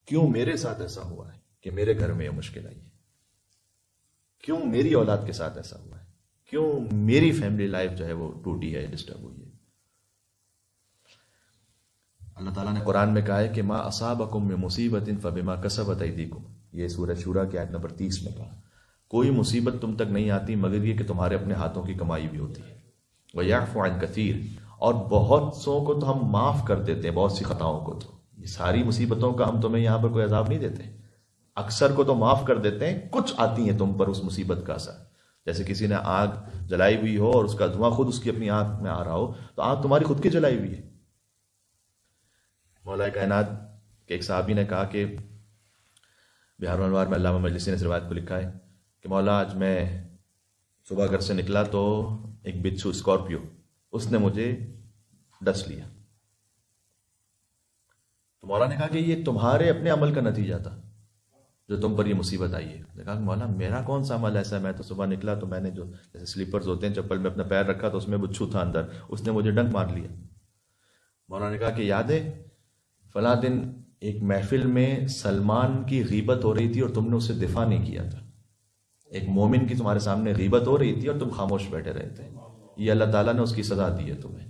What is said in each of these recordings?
کیوں میرے ساتھ ایسا ہوا ہے کہ میرے گھر میں یہ مشکل آئی ہے؟ کیوں میری اولاد کے ساتھ ایسا ہوا ہے؟ کیوں میری فیملی لائف جو ہے وہ ٹوٹی ہے، ڈسٹرب ہوئی ہے؟ اللہ تعالیٰ نے قرآن میں کہا ہے کہ ما اصابکم من مصیبت فبما کسبت ایدیکم، یہ سورہ شورا کی آیت نمبر 30 میں کہا کوئی مصیبت تم تک نہیں آتی مگر یہ کہ تمہارے اپنے ہاتھوں کی کمائی بھی ہوتی ہے۔ وَيَعْفُ عَنْ كَثِيرٍ، اور بہت سو کو تو ہم معاف کر دیتے ہیں، بہت سی خطاؤں کو تو۔ یہ ساری مصیبتوں کا ہم تمہیں یہاں پر کوئی عذاب نہیں دیتے، اکثر کو تو معاف کر دیتے ہیں، کچھ آتی ہیں تم پر اس مصیبت کا اثر۔ جیسے کسی نے آگ جلائی ہوئی ہو اور اس کا دھواں خود اس کی اپنی آنکھ میں آ رہا ہو، تو آنکھ تمہاری خود کی جلائی ہوئی ہے۔ مولا کائنات کے ایک صحابی نے کہا کہ بہار الانوار میں علامہ مجلسی نے اس روایت کو لکھا ہے کہ مولا آج میں صبح گھر سے نکلا تو ایک بچھو اسکارپیو اس نے مجھے ڈس لیا۔ تو مولا نے کہا کہ یہ تمہارے اپنے عمل کا نتیجہ تھا جو تم پر یہ مصیبت آئی ہے۔ نے کہا کہ مولا میرا کون سا عمل ایسا ہے، میں تو صبح نکلا تو میں نے جو جیسے سلیپرز ہوتے ہیں چپل میں اپنا پیر رکھا تو اس میں بچھو تھا اندر، اس نے مجھے ڈنک مار لیا۔ مولا نے کہا کہ یاد ہے فلاں دن ایک محفل میں سلمان کی غیبت ہو رہی تھی اور تم نے اسے دفاع نہیں کیا تھا، ایک مومن کی تمہارے سامنے غیبت ہو رہی تھی اور تم خاموش بیٹھے رہے تھے، یہ اللہ تعالیٰ نے اس کی سزا دی ہے تمہیں۔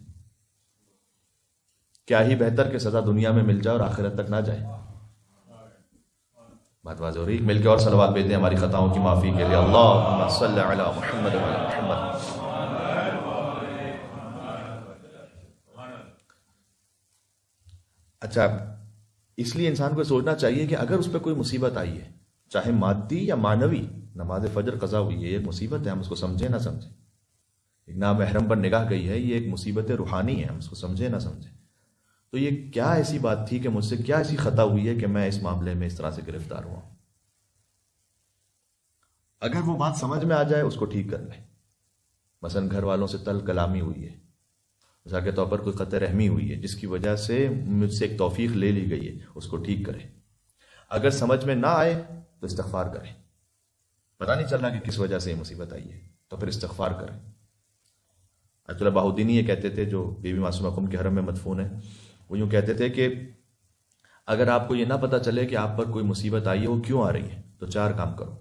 کیا ہی بہتر کہ سزا دنیا میں مل جائے اور آخرت تک نہ جائے۔ بات واضح ہو رہی ہے؟ مل کے اور صلوات بھیج دیں ہماری خطاؤں کی معافی کے لیے۔ اللہم صلی علی محمد وعلی محمد۔ اچھا، اس لیے انسان کو سوچنا چاہیے کہ اگر اس پہ کوئی مصیبت آئی ہے، چاہے مادی یا معنوی، نماز فجر قضا ہوئی ہے، یہ ایک مصیبت ہے، ہم اس کو سمجھے نہ سمجھیں۔ ایک نامحرم پر نگاہ گئی ہے، یہ ایک مصیبت روحانی ہے، ہم اس کو سمجھے نہ سمجھیں۔ تو یہ کیا ایسی بات تھی کہ مجھ سے کیا ایسی خطا ہوئی ہے کہ میں اس معاملے میں اس طرح سے گرفتار ہوا ہوں؟ اگر وہ بات سمجھ میں آ جائے اس کو ٹھیک کر لیں۔ مثلا گھر والوں سے تل کلامی ہوئی ہے، مثال کے طور پر کوئی قطع رحمی ہوئی ہے جس کی وجہ سے مجھ سے ایک توفیق لے لی گئی ہے، اس کو ٹھیک کریں۔ اگر سمجھ میں نہ آئے تو استغفار کریں۔ پتہ نہیں چل رہا کہ کس وجہ سے یہ مصیبت آئی ہے تو پھر استغفار کریں۔ ایت اللہ بہاؤدینی یہ کہتے تھے، جو بی بی معصومہ قم کے حرم میں مدفون ہے، وہ یوں کہتے تھے کہ اگر آپ کو یہ نہ پتہ چلے کہ آپ پر کوئی مصیبت آئی ہے وہ کیوں آ رہی ہے تو 4 کام کرو۔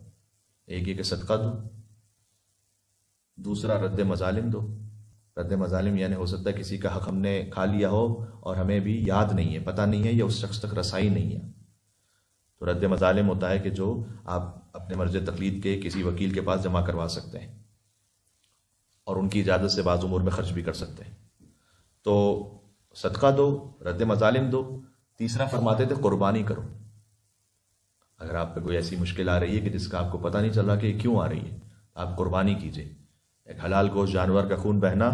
ایک یہ کہ صدقہ دو، دوسرا رد مظالم دو۔ رد مظالم یعنی ہو سکتا ہے کسی کا حق ہم نے کھا لیا ہو اور ہمیں بھی یاد نہیں ہے، پتہ نہیں ہے، یا اس شخص تک رسائی نہیں ہے، تو رد مظالم ہوتا ہے کہ جو آپ اپنے مرجع تقلید کے کسی وکیل کے پاس جمع کروا سکتے ہیں اور ان کی اجازت سے بعض امور میں خرچ بھی کر سکتے ہیں۔ تو صدقہ دو، رد مظالم دو، تیسرا فرماتے تھے قربانی کرو۔ اگر آپ پہ کوئی ایسی مشکل آ رہی ہے کہ جس کا آپ کو پتہ نہیں چل رہا کہ یہ کیوں آ رہی ہے، آپ قربانی کیجئے۔ ایک حلال گوشت جانور کا خون بہنا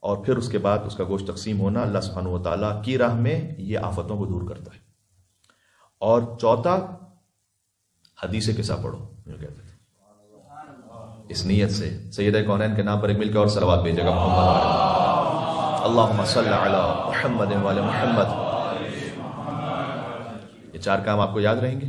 اور پھر اس کے بعد اس کا گوشت تقسیم ہونا اللہ سبحانہ و تعالیٰ کی راہ میں یہ آفتوں کو دور کرتا ہے۔ اور چوتھا حدیث قصہ پڑھو، جو کہتے تھے اس نیت سے سید کونین کے نام پر ایک مل کے اور صلوات بھیجے گا محمد اللہم صلی علی محمد وعلی محمد۔ یہ 4 کام آپ کو یاد رہیں گے۔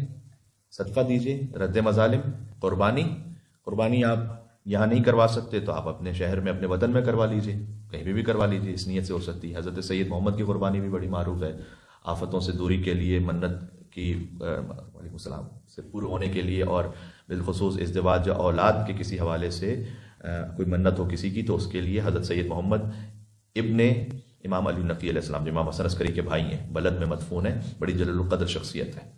صدقہ دیجیے، رد مظالم، قربانی آپ یہاں نہیں کروا سکتے تو آپ اپنے شہر میں اپنے وطن میں کروا لیجیے، کہیں بھی کروا لیجیے، اس نیت سے ہو سکتی ہے۔ حضرت سید محمد کی قربانی بھی بڑی معروف ہے، آفتوں سے دوری کے لیے، منت کی وعلیکم السلام سے پورے ہونے کے لیے، اور بالخصوص ازدواج یا اولاد کے کسی حوالے سے کوئی منت ہو کسی کی تو اس کے لیے حضرت سید محمد ابن امام علی نقی علیہ السلام جو امام حسن عسکری کے بھائی ہیں، بلد میں مدفون ہیں، بڑی جلیل القدر شخصیت ہے،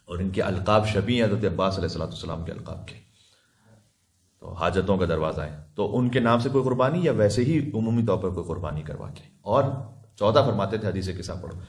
اور ان کے القاب شبیہ ہیں حضرت عباس علیہ السلام کے القاب کے، تو حاجتوں کا دروازہ ہے، تو ان کے نام سے کوئی قربانی یا ویسے ہی عمومی طور پر کوئی قربانی کروا کے۔ اور 14 فرماتے تھے حدیث قصہ پڑھو۔